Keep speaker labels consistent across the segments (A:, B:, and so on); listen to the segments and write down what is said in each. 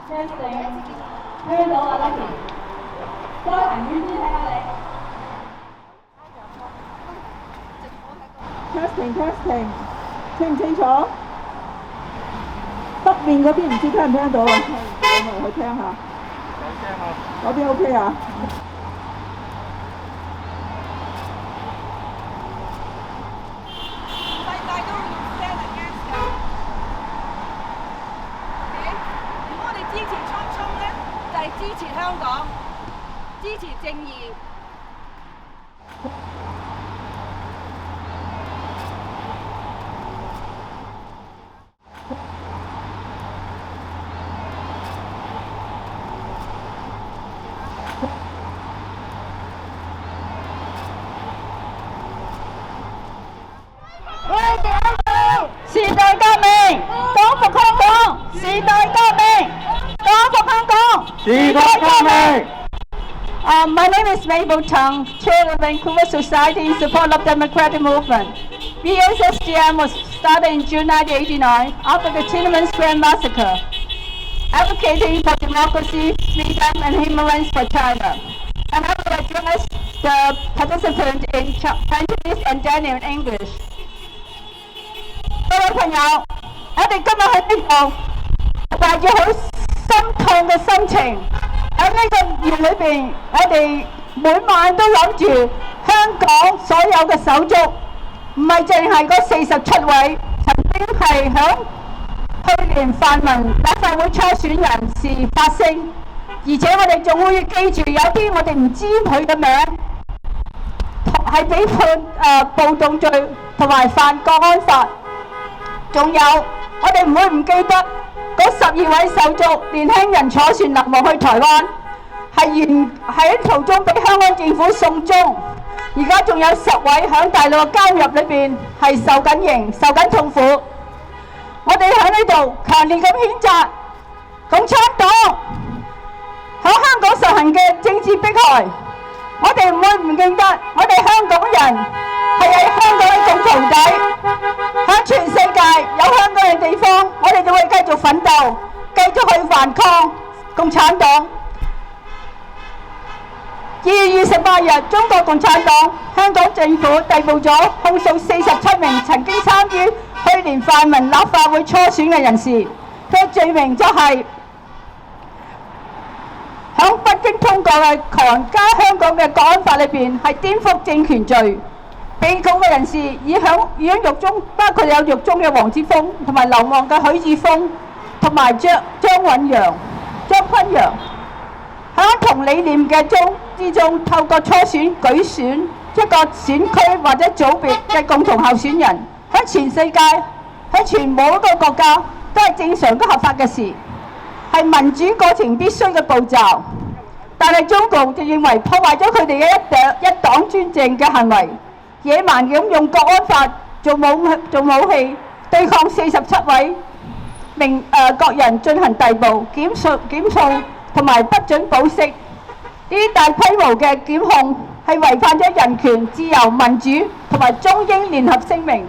A: testing，聽到啊 Lucky， 再行遠啲睇下你。testing， 清唔清楚？北面嗰邊唔知聽唔聽到啊？我去聽下。有聲啊。嗰邊 OK 啊？
B: 支持香港，支持正義。
A: 時代革命，光復香港！時代革命，光復香港！時代革命。My name is Mable Tung, Chair of Vancouver Society in support of democratic movement. VSSGM was started in June 1989 after the Tiananmen Square massacre, advocating for democracy, freedom, and human rights for China. And I will address the participants in Chinese and Daniel in English. 各位朋友，我哋今日喺呢度帶住好心痛嘅心情，喺呢個月裏邊，我哋每晚都諗住香港所有嘅手足，唔係淨係嗰47位曾經係響去年泛民立法會初選人士發聲，而且我哋仲會記住有啲我哋唔知佢嘅名，係被判暴動罪同埋犯國安法。仲有，我哋唔會唔記得嗰12位手足年輕人坐船流亡去台灣，喺途中俾香港政府送中，而家仲有10位喺大陸嘅監獄裏邊係受緊刑、受緊痛苦。我哋喺呢度強烈咁譴責共產黨喺香港實行嘅政治迫害。我哋唔會唔記得，我哋香港人係喺香港嘅共同體，喺全世界有香港嘅地方，我哋就會繼續奮鬥，繼續去反抗共產黨。2月28日，中國共產黨香港政府逮捕咗控訴47名曾經參與去年泛民立法會初選嘅人士，佢罪名就係喺北京通過嘅強加香港嘅國安法裏邊係顛覆政權罪。被告嘅人士已喺獄中，包括有獄中嘅黃之鋒同埋流亡嘅許智峰同埋張坤陽，喺同理念嘅之中，透過初選舉選一個選區或者組別嘅共同候選人，喺全世界喺全部一個國家都係正常都合法嘅事，係民主過程必須嘅步驟。但係中共就認為破壞咗佢哋嘅一黨專政嘅行為，野蠻咁用國安法做武器對抗47位國人進行逮捕、檢訴同埋不准保釋。呢啲大規模嘅檢控係違反咗人權、自由、民主同埋中英聯合聲明。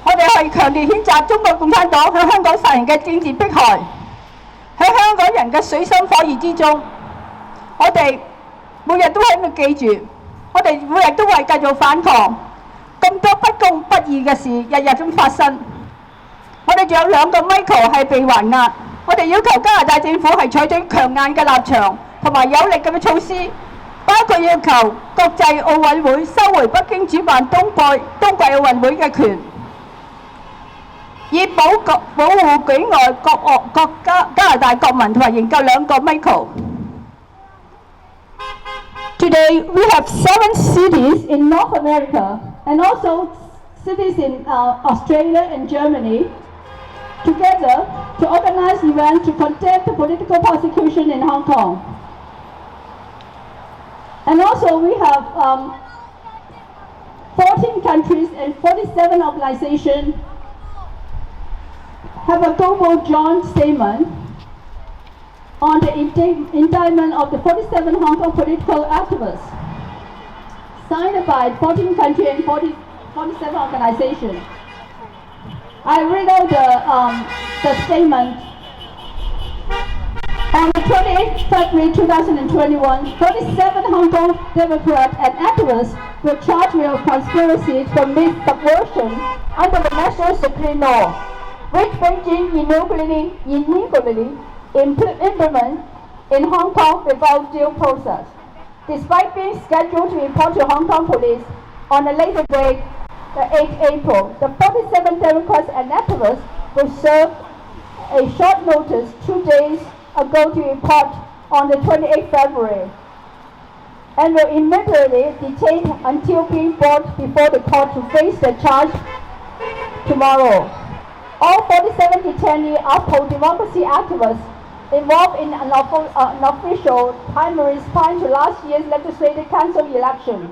A: 我哋係強烈譴責中國共產黨喺香港實行嘅政治迫害，喺香港人嘅水深火熱之中，我哋每日都喺度記住，我哋每日都會繼續反抗。咁多不公不義嘅事日日咁發生，我哋仲有2個 Michael 係被還押。我哋要求加拿大政府係採取強硬嘅立場同埋有力嘅措施，包括要求國際奧委會收回北京主辦冬季奧運會嘅權，以保護境外國家加拿大國民同埋營救2個 Michael。Today we have 7 cities in North America and also cities in Australia and Germany together to organize events to condemn the political persecution in Hong Kong. And also we have 14 countries and 47 organizations have a global joint statement on the indictment of the 47 Hong Kong political activists, signed by 14 countries and 47 organizations. I read out the statement. On the 28th February 2021, 37 Hong Kong Democrats and activists were charged with conspiracy to commit subversion under the National Security Law, which Beijing illegally implemented in Hong Kong without due process. Despite being scheduled to report to Hong Kong police on a later date, the 8th April, the 47 Democrats and activists were served a short notice 2 days ago to report on the 28th February and were immediately detained until being brought before the court to face the charge tomorrow. All 47 detainees are pro-democracy activists involved in an unofficial primaries prior to last year's legislative council election.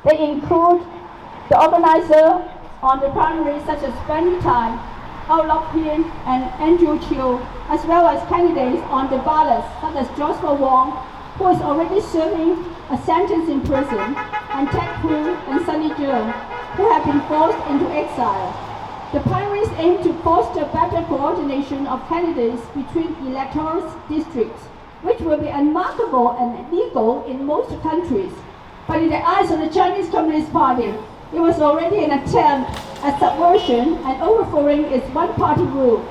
A: They include the organizer on the primaries such as Ben Tai, Au Lok Pien and Andrew Chiu, as well as candidates on the ballots such as Joshua Wong, who is already serving a sentence in prison, and Ted Hu and Sunny Zhou, who have been forced into exile. The primaries aim to foster better coordination of candidates between electoral districts, which will be unmarkable and illegal in most countries. But in the eyes of the Chinese Communist Party, it was already an attempt at subversion and overthrowing its one-party rule.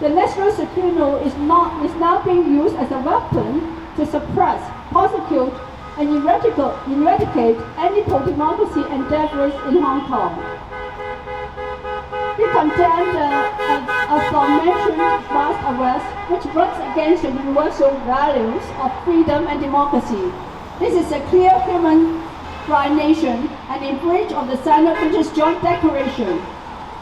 A: The National Security Law is now being used as a weapon to suppress, prosecute, and eradicate any pro-democracy endeavors in Hong Kong. We condemn the aforementioned mass arrest, which runs against the universal values of freedom and democracy. This is a clear human rights nation and in breach of the Sino-British Joint Declaration.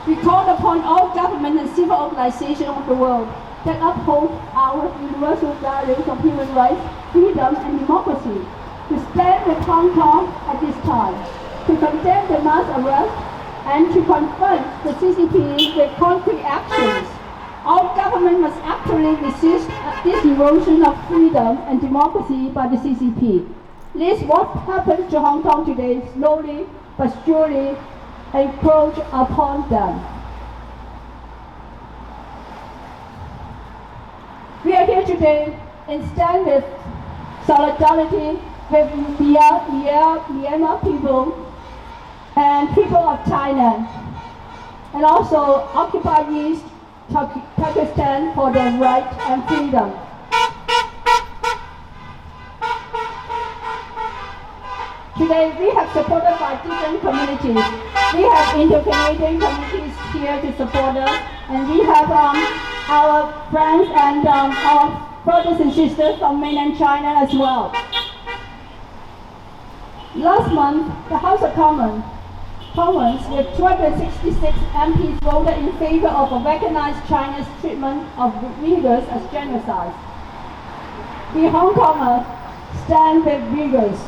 A: We call upon all government and civil organizations of the world that uphold our universal values of human rights, freedom, and democracy to stand with Hong Kong at this time, to condemn the mass arrest, and to confront the CCP with concrete actions. All government must actively resist this erosion of freedom and democracy by the CCP. This what happens to Hong Kong today slowly but surely encroach upon them. We are here today and stand with solidarity with Myanmar people and people of China, and also Occupy East Pakistan for their right and freedom. Today we have supported by different communities. We have inter-Canadian communities here to support us, and we have our friends and our brothers and sisters from mainland China as well. Last month, the House of Commons with 266 MPs voted in favor of recognizing China's treatment of Uyghurs as genocide. We Hong Kongers stand with Uyghurs.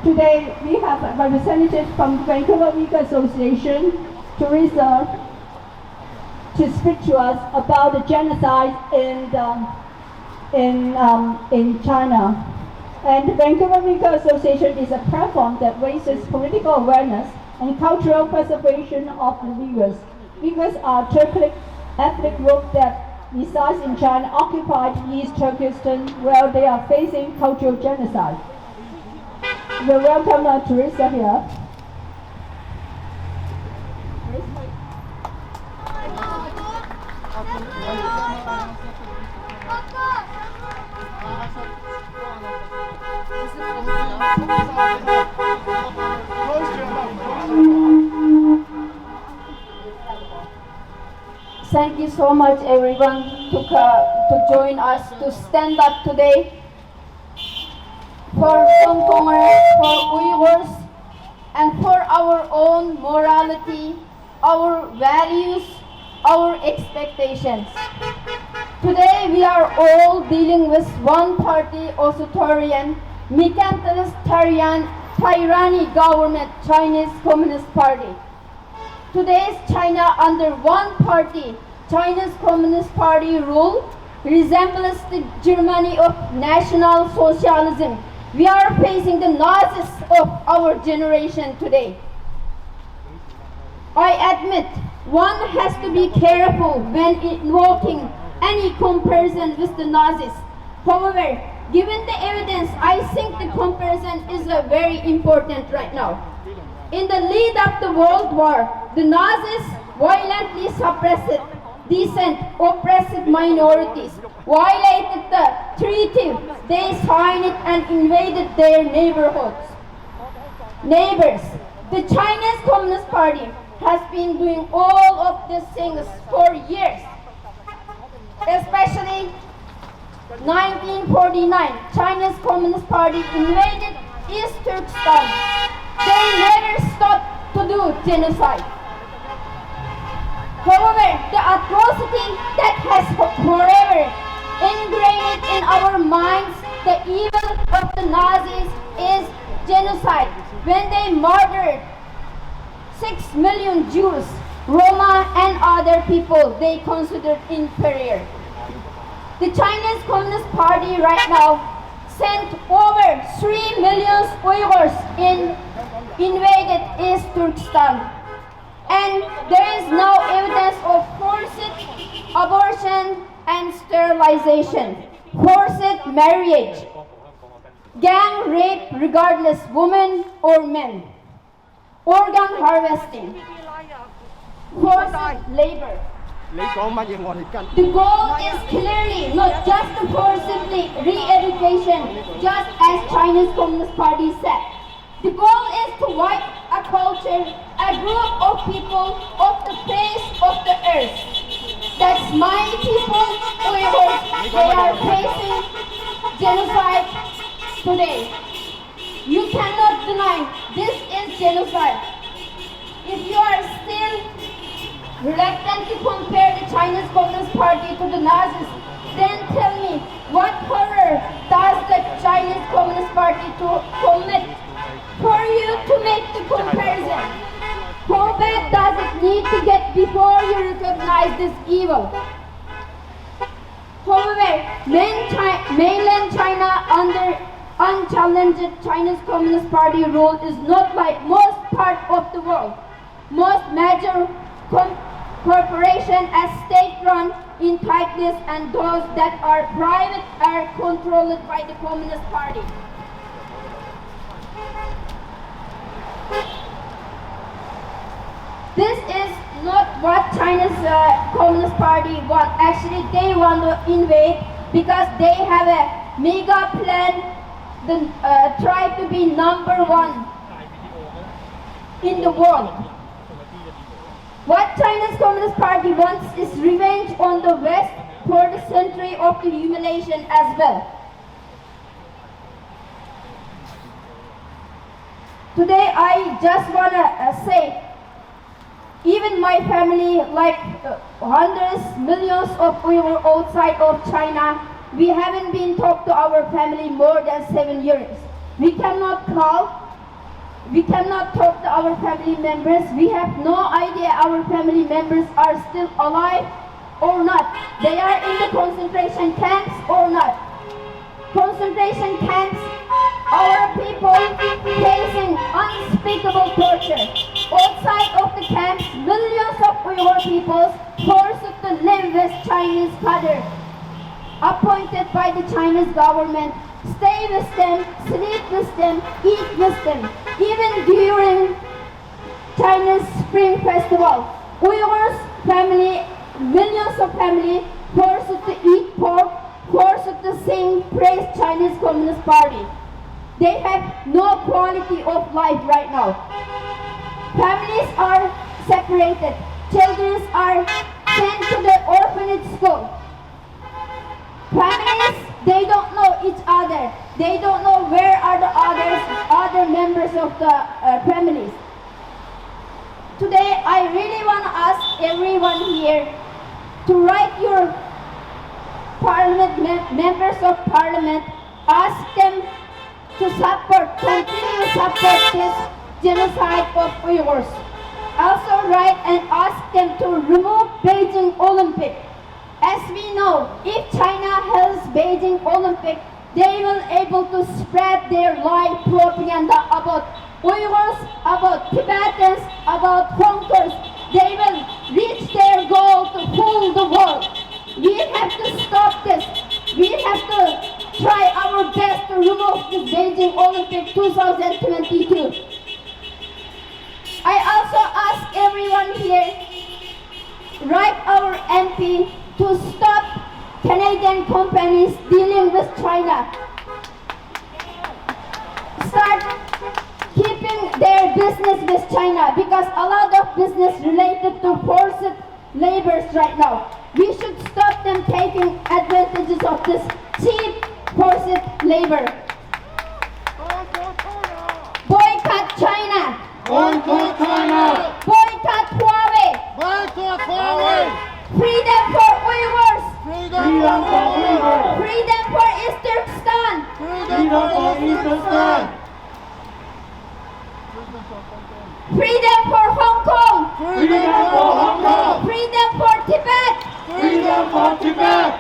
A: Today, we have a representative from Vancouver Uyghur Association, Teresa, to speak to us about the genocide in China. And the Vancouver Uyghur Association is a platform that raises political awareness and cultural preservation of the Uyghurs. Uyghurs are a Turkic ethnic group that resides in China, occupied East Turkestan, where they are facing cultural genocide. We welcome Teresa here.
C: Thank you so much, everyone, to join us to stand up today for Hong Kongers, for Uyghurs, and for our own morality, our values, our expectations. Today we are all dealing with one-party authoritarian, mercantilist tyranny government, Chinese Communist Party. Today's China under one-party Chinese Communist Party rule resembles the Germany of National Socialism. We are facing the Nazis of our generation today. I admit one has to be careful when invoking any comparison with the Nazis. However, given the evidence, I think the comparison is very important right now. In the lead up to World War, the Nazis violently suppressed decent, oppressed minorities, violated the treaty they signed and invaded their neighborhoods. Neighbors, the Chinese Communist Party has been doing all of these things for years. Especially 1949, Chinese Communist Party invaded East Turkestan. They never stopped to do genocide. However, the atrocity that has forever ingrained in our minds the evil of the Nazis is genocide, when they murdered 6 million Jews, Roma, and other people they considered inferior. The Chinese Communist Party right now sent over 3 million Uyghurs in invaded East Turkestan. And there is no evidence of forced abortion and sterilization, forced marriage, gang rape regardless women or men, organ harvesting, forced labor. The goal is clearly not just to forcibly re-education, just as Chinese Communist Party said. The goal is to wipe a culture, a group of people off the face of the earth. That's many people, Uyghurs, they are facing genocide today. You cannot deny this is genocide. If you are still reluctant to compare the Chinese Communist Party to the Nazis, then tell me, what horror does the Chinese Communist Party to commit for you to make the comparison? How bad does it need to get before you recognize this evil? However, mainland China under unchallenged Chinese Communist Party rule is not like most part of the world. Most major corporations are state-run in tightness, and those that are private are controlled by the Communist Party. This is not what China's Communist Party want. Actually, they want to invade because they have a mega plan, try to be #1 in the world. What China's Communist Party wants is revenge on the West for the century of the humiliation as well. Today, I just want to say, even my family, like hundreds, millions of Uyghurs outside of China, we haven't been talked to our family more than 7 years. We cannot call. We cannot talk to our family members. We have no idea our family members are still alive or not. They are in the concentration camps or not. Concentration camps, our people facing unspeakable torture. Outside of the camps, millions of Uyghur people forced to live with Chinese cadre, appointed by the Chinese government. Stay with them, sleep with them, eat with them. Even during Chinese Spring Festival, Uyghurs family, millions of family forced to eat pork, forced to sing, praise Chinese Communist Party. They have no quality of life right now. Families are separated. Children are sent to the orphanage school. Families, they don't know each other. They don't know where are the other members of the families. Today, I really want to ask everyone here to write your members of parliament, ask them to continue support this genocide of Uyghurs. Also write and ask them to remove Beijing Olympic. As we know, if China holds Beijing Olympic, they will able to spread their lie propaganda about Uyghurs, about Tibetans, about Hongkers. They will reach their goal to fool the world. We have to stop this. We have to remove this Beijing Olympic 2022. I also ask everyone here, write our MP to stop Canadian companies dealing with China. Start keeping their business with China because a lot of business related to forced labors right now. We should stop them taking advantages of this cheap forced labor. Boycott China.
D: Boycott China!
C: Boycott Huawei.
D: Boycott Huawei!
C: Freedom for Uyghurs.
D: Freedom for Uyghurs!
C: Freedom for East Turkestan.
D: Freedom for Eastern!
C: Freedom for Hong Kong.
D: Freedom for Hong Kong!
C: Freedom for Tibet.
D: Freedom for Tibet!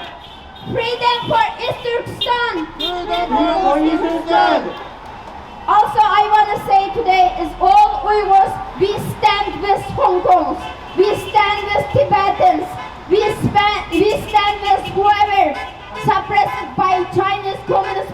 C: Freedom for East Turkestan.
D: Freedom for Eastern!
C: Also, I want to say today is all Uyghurs, we stand with Hong Kongs. We stand with Tibetans. We stand with whoever suppressed by Chinese Communist